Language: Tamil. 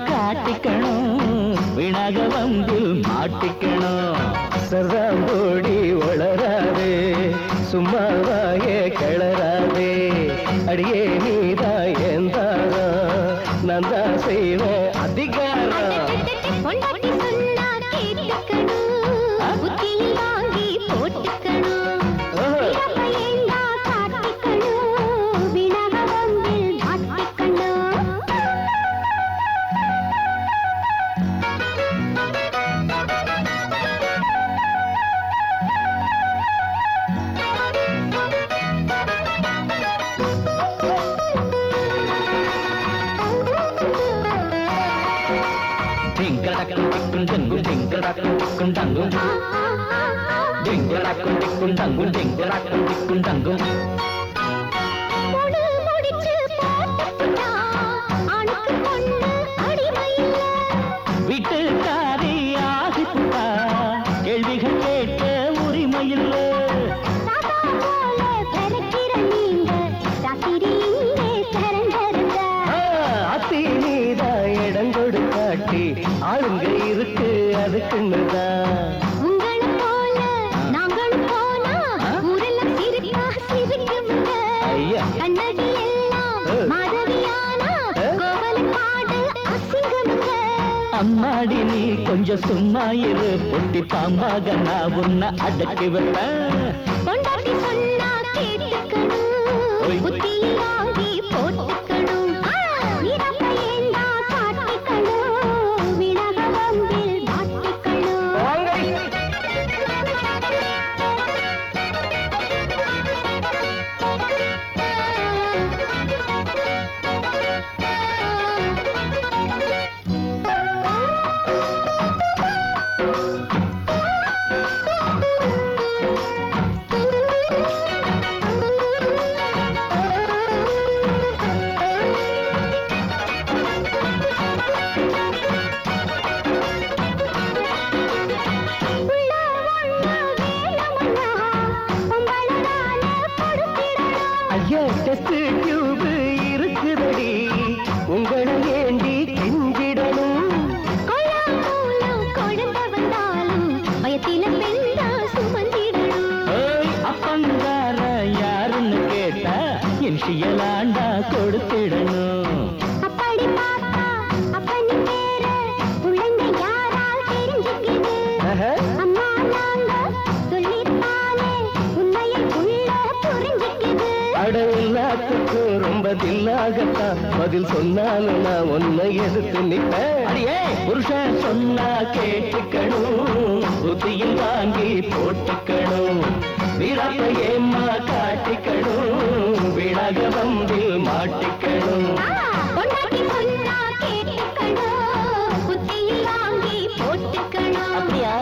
காட்டிக்கணும் வினாக வந்து மாட்டிக்கணும் சர்வாம்போடி வளராதே சும்மாவாயே கிளறாதே அடியே நீதான் ஏந்தாரா நான் தான் செய்வேன் அதிகாரம் வீட்டுக்காரி ஆகிப்புட்டா கேள்விகள் கேட்க உரிமையில் அத்தி நீதா இடம் கொடுக்காட்டி ஆளுங்க இருக்கு அதுக்குன்னுதான் அம்மாடி நீ கொஞ்சம் சும்மா இரு பொட்டி பாம்பாக நான் உன்னை அடக்கி வைப்பேன் இருக்குதடி உங்களை ஏண்டி கெஞ்சிடணும் அப்பங்கார யாருன்னு கேட்டா என் செய்யலாண்டா கொடுத்திடணும் அடவில்லாத்துக்கு ரொம்ப தில்லாகத்தான் பதில் சொன்னாலும் நான் உன்னை எதிர்த்து நிற்பேன் புருஷன் சொன்னா கேட்டுக்கணும் புத்தியில் வாங்கி போட்டுக்கணும் வீரத்தை ஏமா காட்டிக்கணும் விழாக வந்து மாட்டிக்கணும் அப்படியா